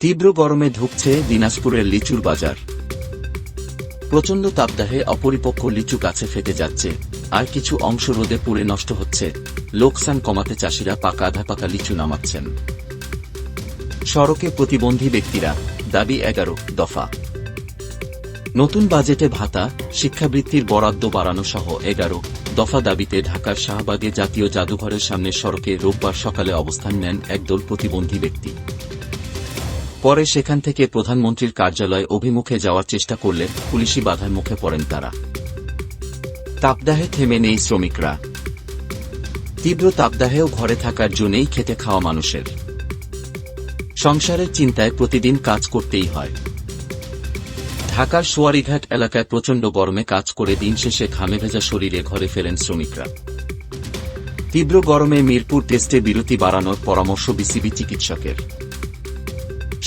তীব্র গরমে ধুঁকছে দিনাজপুরের লিচুর বাজার। প্রচণ্ড তাপদাহে অপরিপক্ক লিচু গাছে ফেটে যাচ্ছে, আর কিছু অংশ রোদে পুড়ে নষ্ট হচ্ছে। লোকসান কমাতে চাষিরা পাকা আধা পাকা লিচু নামাচ্ছেন। সড়কে প্রতিবন্ধী ব্যক্তিরা, দাবি 11 দফা। নতুন বাজেটে ভাতা, শিক্ষাবৃত্তির বরাদ্দ বাড়ানো সহ 11 দফা দাবিতে ঢাকার শাহবাগে জাতীয় জাদুঘরের সামনে সড়কে রোববার সকালে অবস্থান নেন একদল প্রতিবন্ধী ব্যক্তি। পরে সেখান থেকে প্রধানমন্ত্রীর কার্যালয় অভিমুখে যাওয়ার চেষ্টা করলে পুলিশি বাধার মুখে পড়েন তারা। তাপদাহে থেমে নেই শ্রমিকরা। তীব্র তাপদাহেও ঘরে থাকার জন্যই খেতে খাওয়া মানুষের। সংসারের চিন্তায় প্রতিদিন কাজ করতেই হয়। ঢাকার সোয়ারীঘাট এলাকায় প্রচণ্ড গরমে কাজ করে দিন শেষে ঘামে ভেজা শরীরে ঘরে ফেরেন শ্রমিকরা। তীব্র গরমে মিরপুর টেস্টে বিরতি বাড়ানোর পরামর্শ বিসিবি চিকিৎসকের।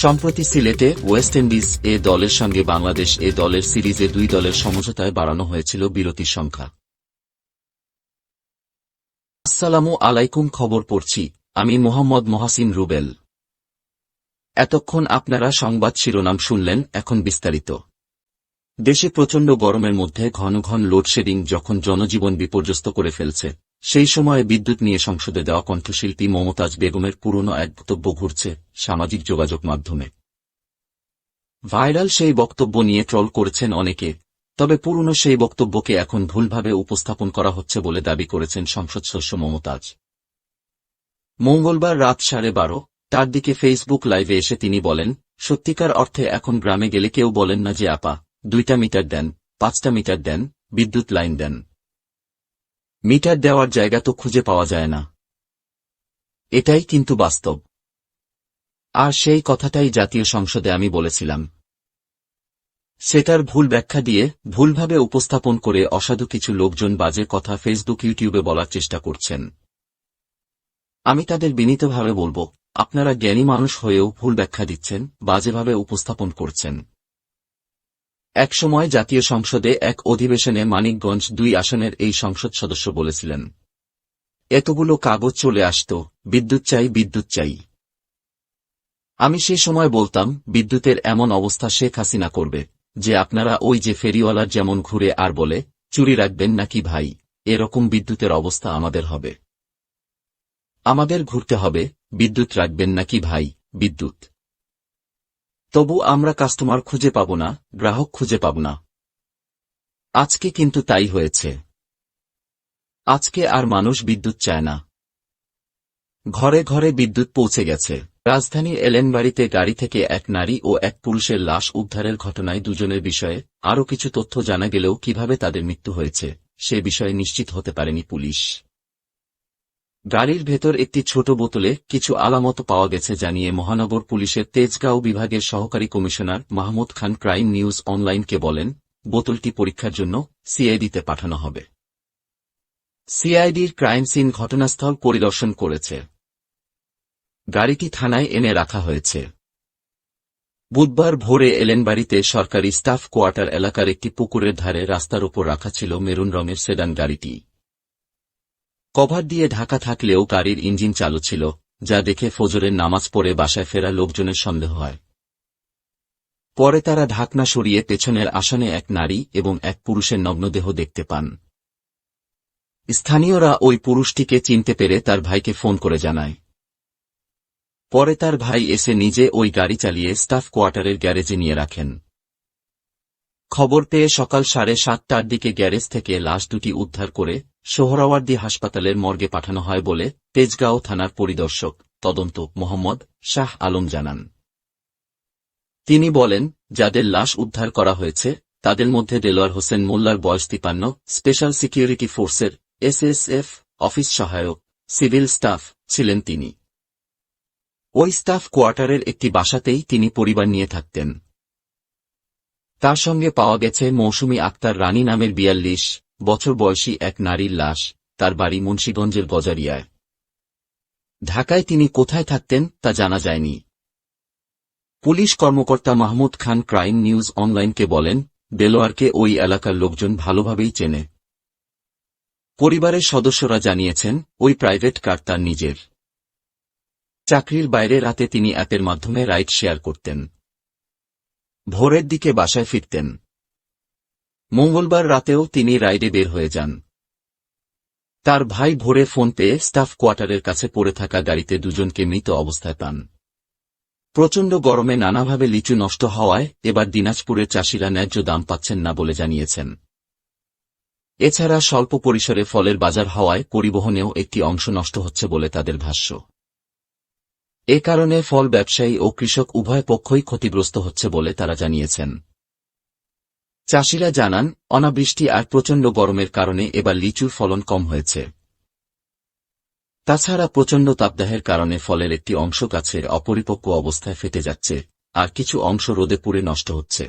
সম্প্রতি সিলেটে ওয়েস্ট ইন্ডিজ দলের সঙ্গে বাংলাদেশ দলের সিরিজে দুই দলের সমঝোতায় বাড়ানো হয়েছিল বিরতির সংখ্যা। আসসালামু আলাইকুম, খবর পড়ছি আমি মোহাম্মদ মহাসিন রুবেল। এতক্ষণ আপনারা সংবাদ শিরোনাম শুনলেন, এখন বিস্তারিত। দেশে প্রচণ্ড গরমের মধ্যে ঘন ঘন লোডশেডিং যখন জনজীবন বিপর্যস্ত করে ফেলছে, সেই সময়ে বিদ্যুৎ নিয়ে সংসদে দেওয়া কণ্ঠশিল্পী মমতাজ বেগমের পুরনো এক বক্তব্য ঘুরছে সামাজিক যোগাযোগ মাধ্যমে। ভাইরাল সেই বক্তব্য নিয়ে ট্রল করেছেন অনেকে, তবে পুরনো সেই বক্তব্যকে এখন ভুলভাবে উপস্থাপন করা হচ্ছে বলে দাবি করেছেন সংসদ সদস্য মমতাজ। মঙ্গলবার রাত 12:30টার দিকে ফেসবুক লাইভে এসে তিনি বলেন, সত্যিকার অর্থে এখন গ্রামে গেলে কেউ বলেন না যে আপা 2টা মিটার দেন, 5টা মিটার দেন, বিদ্যুৎ লাইন দেন। মিটার দেওয়ার জায়গা তো খুঁজে পাওয়া যায় না। এটাই কিন্তু বাস্তব। আর সেই কথাটাই জাতীয় সংসদে আমি বলেছিলাম। সেটার ভুল ব্যাখ্যা দিয়ে ভুলভাবে উপস্থাপন করে অসাধু কিছু লোকজন বাজে কথা ফেসবুক ইউটিউবে বলার চেষ্টা করছেন। আমি তাদের বিনীতভাবে বলব, আপনারা জ্ঞানী মানুষ হয়েও ভুল ব্যাখ্যা দিচ্ছেন, বাজেভাবে উপস্থাপন করছেন। একসময় জাতীয় সংসদে এক অধিবেশনে মানিকগঞ্জ 2 আসনের এই সংসদ সদস্য বলেছিলেন, এতগুলো কাগজ চলে আসত, বিদ্যুৎ চাই, বিদ্যুৎ চাই। আমি সে সময় বলতাম, বিদ্যুতের এমন অবস্থা শেখ হাসিনা করবে যে আপনারা ওই যে ফেরিওয়ালার যেমন ঘুরে আর বলে চুরি রাখবেন নাকি ভাই, এরকম বিদ্যুতের অবস্থা আমাদের হবে। আমাদের ঘুরতে হবে, বিদ্যুৎ রাখবেন নাকি ভাই, বিদ্যুৎ। তবু আমরা কাস্টমার খুঁজে পাব না, গ্রাহক খুঁজে পাব না। আজকে কিন্তু তাই হয়েছে। আজকে আর মানুষ বিদ্যুৎ চায় না। ঘরে ঘরে বিদ্যুৎ পৌঁছে গেছে। রাজধানীর এলেনবাড়িতে গাড়ি থেকে এক নারী ও এক পুরুষের লাশ উদ্ধারের ঘটনায় দুজনের বিষয়ে আরও কিছু তথ্য জানা গেলেও কিভাবে তাদের মৃত্যু হয়েছে সে বিষয়ে নিশ্চিত হতে পারেনি পুলিশ। গাড়ির ভেতর একটি ছোট বোতলে কিছু আলামত পাওয়া গেছে জানিয়ে মহানগর পুলিশের তেজগাঁও বিভাগের সহকারী কমিশনার মাহমুদ খান ক্রাইম নিউজ অনলাইনকে বলেন, বোতলটি পরীক্ষার জন্য সিআইডিতে পাঠানো হবে। সিআইডির ক্রাইম সিন ঘটনাস্থল পরিদর্শন করেছে। গাড়িটি থানায় এনে রাখা হয়েছে। বুধবার ভোরে এলেনবাড়িতে সরকারি স্টাফ কোয়ার্টার এলাকার একটি পুকুরের ধারে রাস্তার ওপর রাখা ছিল মেরুন রঙের সেডান গাড়িটি। কভার দিয়ে ঢাকা থাকলেও গাড়ির ইঞ্জিন চালু ছিল, যা দেখে ফজরের নামাজ পড়ে বাসায় ফেরা লোকজনের সন্দেহ হয়। পরে তারা ঢাকনা সরিয়ে পেছনের আসনে এক নারী এবং এক পুরুষের নগ্নদেহ দেখতে পান। স্থানীয়রা ওই পুরুষটিকে চিনতে পেরে তার ভাইকে ফোন করে জানায়। পরে তার ভাই এসে নিজে ওই গাড়ি চালিয়ে স্টাফ কোয়ার্টারের গ্যারেজে নিয়ে রাখেন। খবর পেয়ে সকাল 7:30টার দিকে গ্যারেজ থেকে লাশ দুটি উদ্ধার করে সোহরাওয়ার্দী হাসপাতালের মর্গে পাঠানো হয় বলে তেজগাঁও থানার পরিদর্শক তদন্ত মোহাম্মদ শাহ আলম জানান। তিনি বলেন, যাদের লাশ উদ্ধার করা হয়েছে তাদের মধ্যে দেলোয়ার হোসেন মোল্লার বয়স 53, স্পেশাল সিকিউরিটি ফোর্সের এসএসএফ অফিস সহায়ক সিভিল স্টাফ ছিলেন তিনি। ওই স্টাফ কোয়ার্টারের একটি বাসাতেই তিনি পরিবার নিয়ে থাকতেন। তার সঙ্গে পাওয়া গেছে মৌসুমী আক্তার রানী নামের 42 বছর বয়সী এক নারীর লাশ, তার বাড়ি মুন্সিগঞ্জের গজারিয়ায়। ঢাকায় তিনি কোথায় থাকতেন তা জানা যায়নি। পুলিশ কর্মকর্তা মাহমুদ খান ক্রাইম নিউজ অনলাইনকে বলেন, দেলোয়ারকে ওই এলাকার লোকজন ভালোভাবেই চেনে। পরিবারের সদস্যরা জানিয়েছেন ওই প্রাইভেট কার তার নিজের। চাকরির বাইরে রাতে তিনি অ্যাপের মাধ্যমে রাইড শেয়ার করতেন। ভোরের দিকে বাসায় ফিরতেন। মঙ্গলবার রাতেও তিনি রাইডে বের হয়ে যান। তার ভাই ভোরে ফোন পেয়ে স্টাফ কোয়ার্টারের কাছে পড়ে থাকা গাড়িতে দুজনকে মৃত অবস্থায় পান। প্রচণ্ড গরমে নানাভাবে লিচু নষ্ট হওয়ায় এবার দিনাজপুরের চাষিরা ন্যায্য দাম পাচ্ছেন না বলে জানিয়েছেন। এছাড়া স্বল্প পরিসরে ফলের বাজার হওয়ায় পরিবহনেও একটি অংশ নষ্ট হচ্ছে বলে তাদের ভাষ্য। এ কারণে ফল ব্যবসায়ী ও কৃষক উভয় পক্ষই ক্ষতিগ্রস্ত হচ্ছে বলে তারা জানিয়েছেন। চাষিরা জানান, অনাবৃষ্টি আর প্রচণ্ড গরমের কারণে এবার লিচুর ফলন কম হয়েছে। তাছাড়া প্রচণ্ড তাপদাহের কারণে ফলের একটি অংশ গাছের অপরিপক্ব অবস্থায় ফেটে যাচ্ছে, আর কিছু অংশ রোদে পুড়ে নষ্ট হচ্ছে।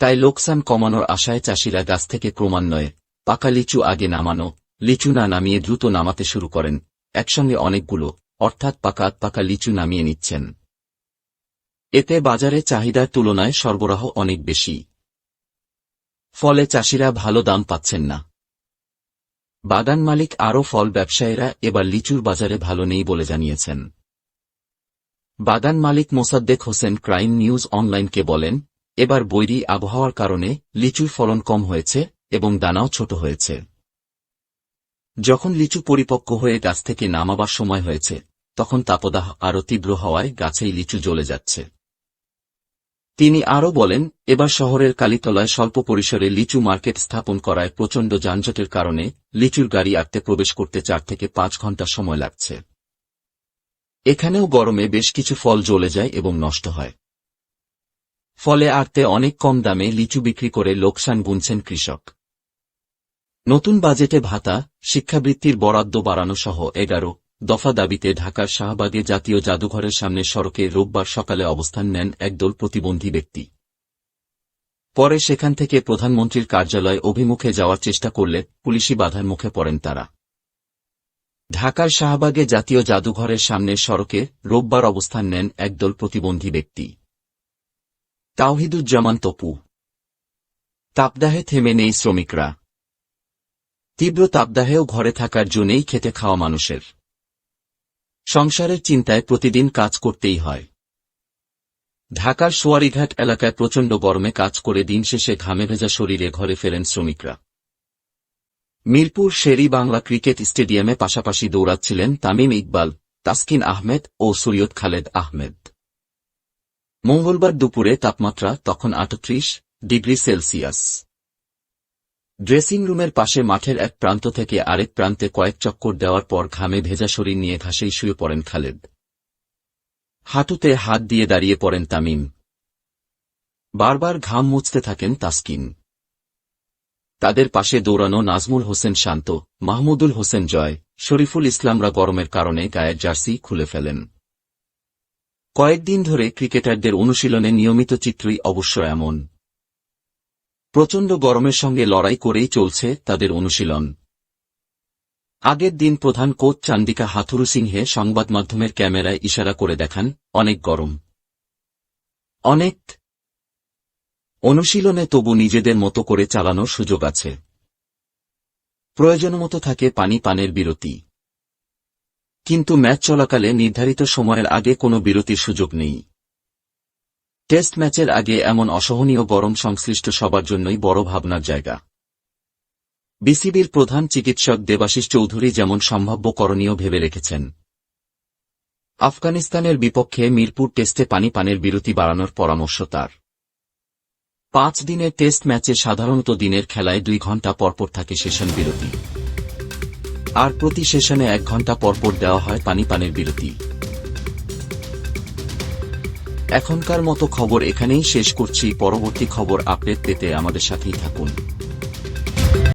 তাই লোকসান কমানোর আশায় চাষিরা গাছ থেকে ক্রমান্বয়ে পাকা লিচু আগে নামানো, লিচু না নামিয়ে দ্রুত নামাতে শুরু করেন, একসঙ্গে অনেকগুলো অর্থাৎ পাকা লিচু নামিয়ে নিচ্ছেন। এতে বাজারে চাহিদার তুলনায় সরবরাহ অনেক বেশি। ফলে চাষিরা ভালো দাম পাচ্ছেন না। বাগান মালিক আরও ফল ব্যবসায়ীরা এবার লিচুর বাজারে ভালো নেই বলে জানিয়েছেন। বাগান মালিক মোসাদ্দেক হোসেন ক্রাইম নিউজ অনলাইনকে বলেন, এবার বৈরী আবহাওয়ার কারণে লিচুর ফলন কম হয়েছে এবং দানাও ছোট হয়েছে। যখন লিচু পরিপক্ক হয়ে গাছ থেকে নামাবার সময় হয়েছে, তখন তাপদাহ আরও তীব্র হওয়ায় গাছেই লিচু জ্বলে যাচ্ছে। তিনি আরও বলেন, এবার শহরের কালীতলায় স্বল্প পরিসরে লিচু মার্কেট স্থাপন করায় প্রচণ্ড যানজটের কারণে লিচুর গাড়ি আটতে প্রবেশ করতে 4 থেকে 5 ঘণ্টা সময় লাগছে। এখানেও গরমে বেশ কিছু ফল জ্বলে যায় এবং নষ্ট হয়। ফলে আড়তে অনেক কম দামে লিচু বিক্রি করে লোকসান গুনছেন কৃষক। নতুন বাজেটে ভাতা, শিক্ষাবৃত্তির বরাদ্দ বাড়ানো সহ 11 দফা দাবিতে ঢাকার শাহবাগে জাতীয় জাদুঘরের সামনের সড়কে রোববার সকালে অবস্থান নেন একদল প্রতিবন্ধী ব্যক্তি। পরে সেখান থেকে প্রধানমন্ত্রীর কার্যালয় অভিমুখে যাওয়ার চেষ্টা করলে পুলিশি বাধার মুখে পড়েন তারা। ঢাকার শাহবাগে জাতীয় জাদুঘরের সামনের সড়কে রোববার অবস্থান নেন একদল প্রতিবন্ধী ব্যক্তি। তাওহিদুজ্জামান তপু। তাপদাহে থেমে নেই শ্রমিকরা। তীব্র তাপদাহেও ঘরে থাকার জন্যই খেটে খাওয়া মানুষের সংসারের চিন্তায় প্রতিদিন কাজ করতেই হয়। ঢাকার সোয়ারিঘাট এলাকায় প্রচণ্ড গরমে কাজ করে দিন শেষে ঘামে ভেজা শরীরে ঘরে ফেরেন শ্রমিকরা। মিরপুর শেরি বাংলা ক্রিকেট স্টেডিয়ামে পাশাপাশি দৌড়াচ্ছিলেন তামিম ইকবাল, তাসকিন আহমেদ ও সৈয়দ খালেদ আহমেদ। মঙ্গলবার দুপুরে তাপমাত্রা তখন 38 ডিগ্রি সেলসিয়াস। ড্রেসিং রুমের পাশে মাঠের এক প্রান্ত থেকে আরেক প্রান্তে কয়েক চক্কর দেওয়ার পর ঘামে ভেজা শরীর নিয়ে ঘাসেই শুয়ে পড়েন খালেদ। হাঁটুতে হাত দিয়ে দাঁড়িয়ে পড়েন তামিম। বারবার ঘাম মুছতে থাকেন তাসকিন। তাদের পাশে দৌড়ানো নাজমুল হোসেন শান্ত, মাহমুদুল হোসেন জয়, শরীফুল ইসলামরা গরমের কারণে গায়ের জার্সি খুলে ফেলেন। কয়েকদিন ধরে ক্রিকেটারদের অনুশীলনে নিয়মিত চিত্রই অবশ্য এমন। প্রচণ্ড গরমের সঙ্গে লড়াই করেই চলছে তাদের অনুশীলন। আগের দিন প্রধান কোচ চান্দিকা হাথুরু সিংহে সংবাদ মাধ্যমের ক্যামেরায় ইশারা করে দেখান, অনেক গরম, অনেক অনুশীলনে তবু নিজেদের মতো করে চালানোর সুযোগ আছে। প্রয়োজনমতো থাকে পানের বিরতি, কিন্তু ম্যাচ চলাকালে নির্ধারিত সময়ের আগে কোনো বিরতির সুযোগ নেই। টেস্ট ম্যাচের আগে এমন অসহনীয় গরম সংশ্লিষ্ট সবার জন্যই বড় ভাবনার জায়গা। বিসিবির প্রধান চিকিৎসক দেবাশিস চৌধুরী যেমন সম্ভাব্য করণীয় ভেবে রেখেছেন। আফগানিস্তানের বিপক্ষে মিরপুর টেস্টে পানের বিরতি বাড়ানোর পরামর্শ তার। 5 দিনের টেস্ট ম্যাচে সাধারণত দিনের খেলায় 2 ঘণ্টা পরপর থাকে সেশন বিরতি, আর প্রতি সেশনে 1 ঘণ্টা পরপর দেওয়া হয় পানের বিরতি। এখনকার মতো খবর এখানেই শেষ করছি। পরবর্তী খবর আপডেট পেতে আমাদের সাথেই থাকুন।